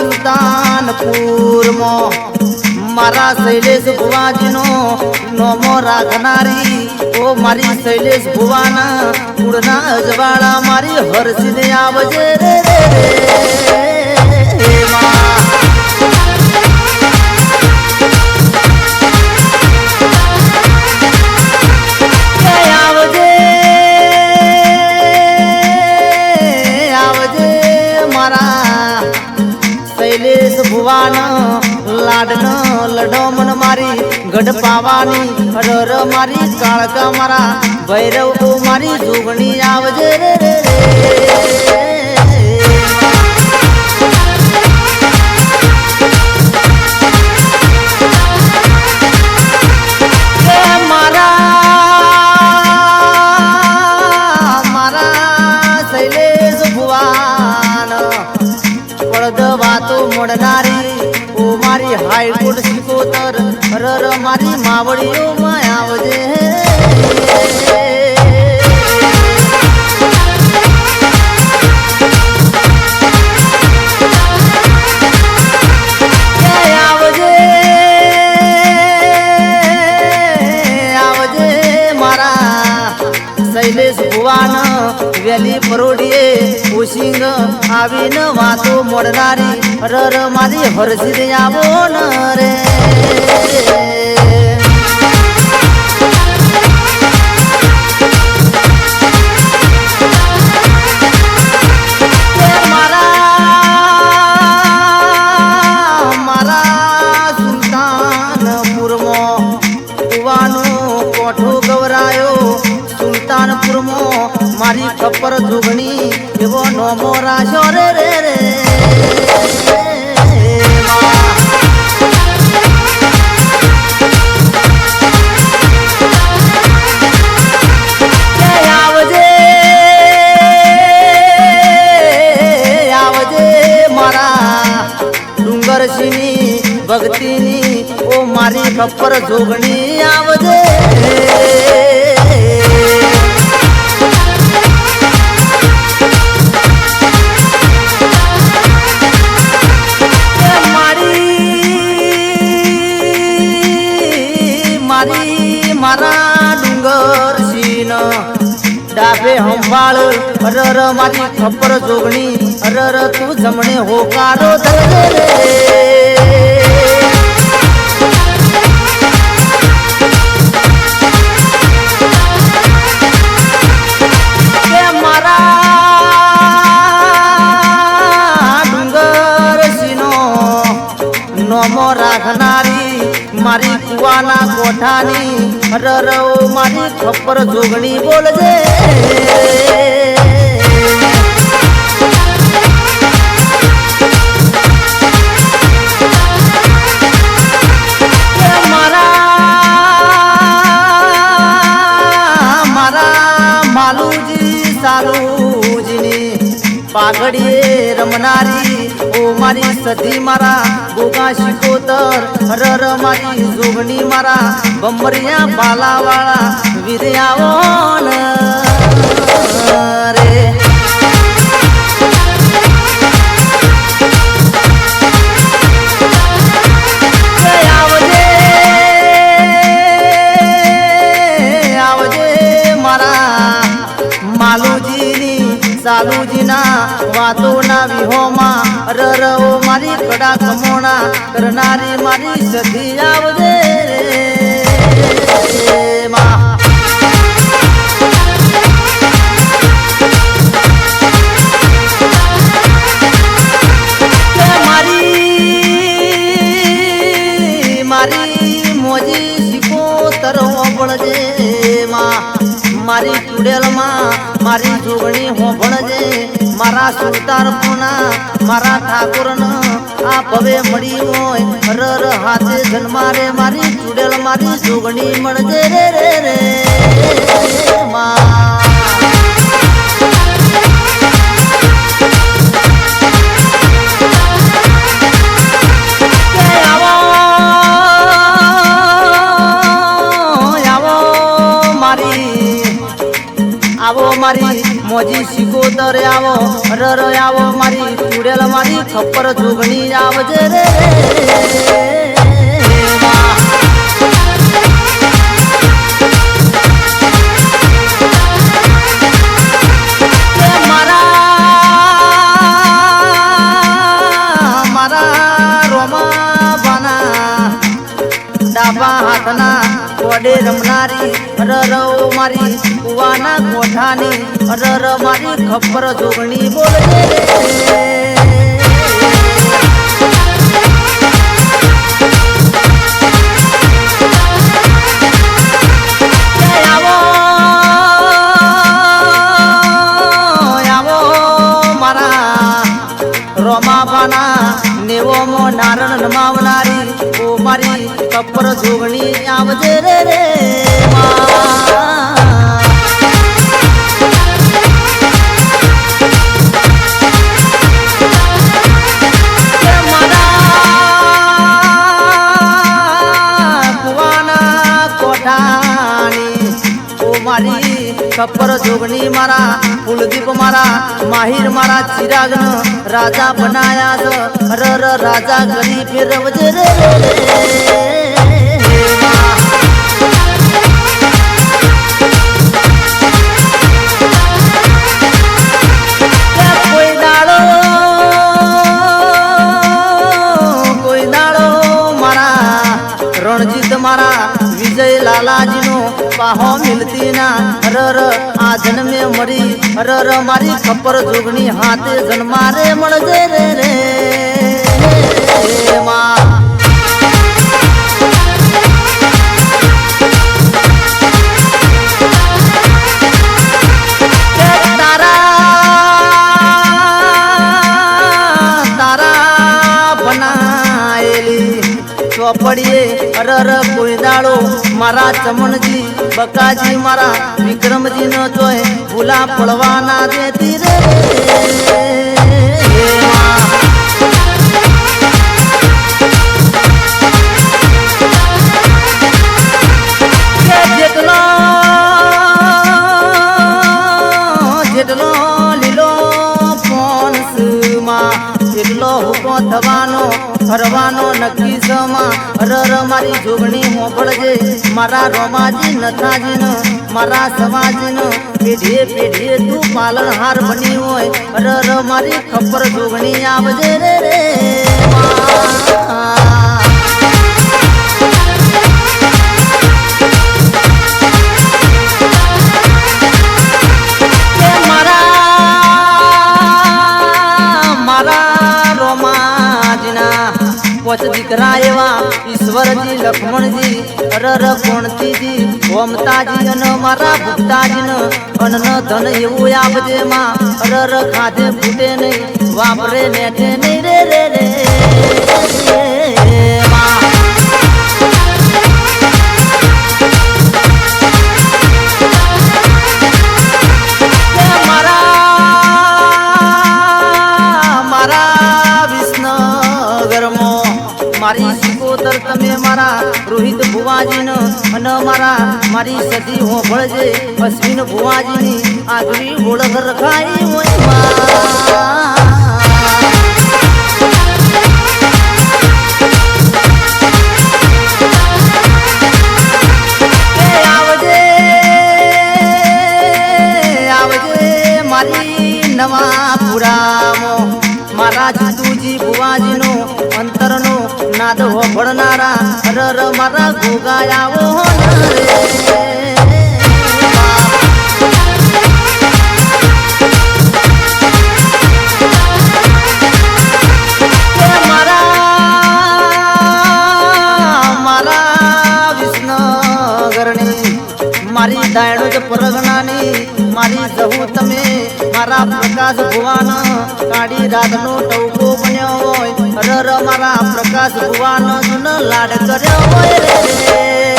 સુલતાનપુર મારા શૈલેષ ભુવાજીનો નોમો રાખનારી ઓ મારી શૈલેષ ભુવાના કુળના અજવાળા મારી હરસિને આવજે રે લાડનો લડોમન મારી ગઢ પાવાની હરર મારી કાળકા મારા ભૈરવ મારી જોગણી આવજે રે મારા શૈલેષ ભુવાન પડદ વાતો મોડનારી મારી હાઈકોર્ટ સિકોતર રર મારી માવડીઓ માં આવજે આવજે મારા શૈલેષ ભુવાન વેલી પરોડીએ ઉસિંગ આવીને વાતો મોડનારી રર મારી હરસિદ આવો ન રે મારા સુલતાનપુરમાં કુવાનો કોઠો ગવરાયો સુલતાનપુરમાં મારી ખપ્પર જોગણી એવો નોમો રાશો રે રે રે આવજે મારા ડુંગરસિંહની ભક્તિની ઓ મારી ખપ્પર જોગણી આવજે મારા ડુંગરસિંહ ડાબે હંભાળ રર મારી ખપ્પર જોગણી રર તું જમણે હોકારો ધરજે રે મારા ડુંગરસિંહનો નોમો રાખનારી મારી કુવાના કોઠાની રર મારી ખપ્પર જોગણી બોલજે મારા માલુજી સાલુજીની પાઘડીએ રમનારી ઓ મારી સધી મારા ગોગા શિકોતર રર મારી જોગણી મારા બમરિયા બાલાવાળા વિદ્યાવો રે આવજે મારા માલુજીની સાલુજીના વાતોના વિહોમાં રર ઓ મારી કડા કમોણા કરનારી મારી સધી આવજે માં મારી મોજી સિકોતર હોભળજે માં મારી ચુડેલમાં મારી જોગણી હોભળજે મારા સુલતાનપુરના મારા ઠાકોરનો આ ભવે મળી હોય રર હાથે જન્મારે મારી ચુડેલ મારી જોગણી મળજે રે રે રે માં આવો મારી મોજી સિકોતર આવો રર આવો મારી ચુડેલ મારી ખપ્પર જોગણી આવજે રે ડાબા હાથના કોડે રમનારી રર મારી કુવાના કોઠાની રર મારી ખપ્પર જોગણી બોલજે રોમાબાના નેવોમો નારણ નમાવનારી ઓ મારી ખપ્પર જોગણી આવજે રે રે કુવાના કોઠાની ઓ મારી ખપ્પર જોગણી મારા કુલદીપ મારા માહિર મારા ચિરાગન રાજા બનાયા રર રાજા ગરી ફેરવજે રે કોઈ દાડો મારા રણજીત મારા વિજય લાલાજીનો પાહો મિલતી ના રર આ જન્મે મરી રર મારી ખપ્પર જોગણી હાથે જન્મારે મળજે રે રે માં ચોપડીએ અરર કોઈ દાડો મારા ચમણજી બકાજી મારા વિક્રમજી નો જોય ભૂલા પડવાના દેતી રે જેટલો લીલો ફોન્સમાં એટલો હુકો થવાનો ફરવાનો નક્કી સમા રર મારી જોગણી મોકળજે મારા રોમાજી નથાજી ન મારા સમાજી ન પેઢીએ પેઢીએ તું પાલનહાર બની હોય રર મારી ખપ્પર જોગણી આવજે રે રે પોચ દીકરા એવા ઈશ્વરજી લક્ષ્મણજી રર કોણતીજી ઓમતાજી અને મારા ભૂપતાજી અન્ન ધન એવું આપજે માં રર ખાધે ફૂટે નહીં વાપરે નેઠે નહીં રે રે રે મારી સિકોતર તમે મારા રોહિત ભુવાજીનો અને મારી સદી હોભળજે અશ્વિન ભુવાજીની આગવી ઓળખ રખાઈ હોય આવજે આવજે મારી નવા પુરામો મારા જીતુજી ભુવાજીનો અંતરનો નાદ હોભળનારા રર મારા ગોગાયાવો મારા વિષ્ણુગરની મારી દાયણો જ પરગણાની મારી જહુ તમે મારા પ્રકાશ ભુવાન કાળી રાતનો ટવકો બન્યો હોય રર મારા પ્રકાશ ભુવાન જુન લાડ કર્યો હોય રે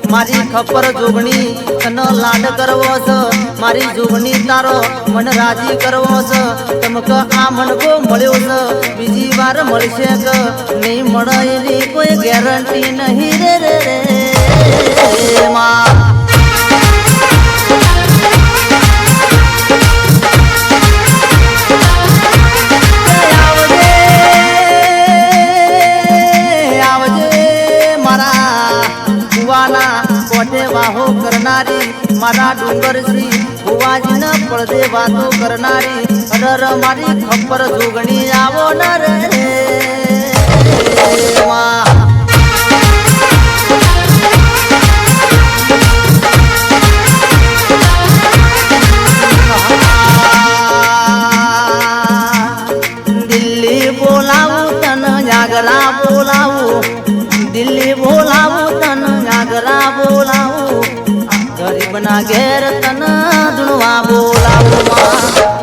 મારી ખપ્પર જોગણી તન લાડ કરવો છે મારી જોગણી તારો મન રાજી કરવો છે તમક આ મનકો મળ્યો છે બીજી વાર મળશે કે નહીં મળે એની કોઈ ગેરંટી નહીં રે રે રે માં કોટે વાહો કરનારી મારા ડુંગરસી ભુવાજીને પડદે વાતો કરનારી અડર મારી ખબર જોગણી આવો ન રે દિલ્હી બોલાવું તન જાગરા બોલાવું દિલ્હી બોલાવું તન જાગરા બોલાવું ગરીબના ઘેર તન ધૂણવા બોલાવું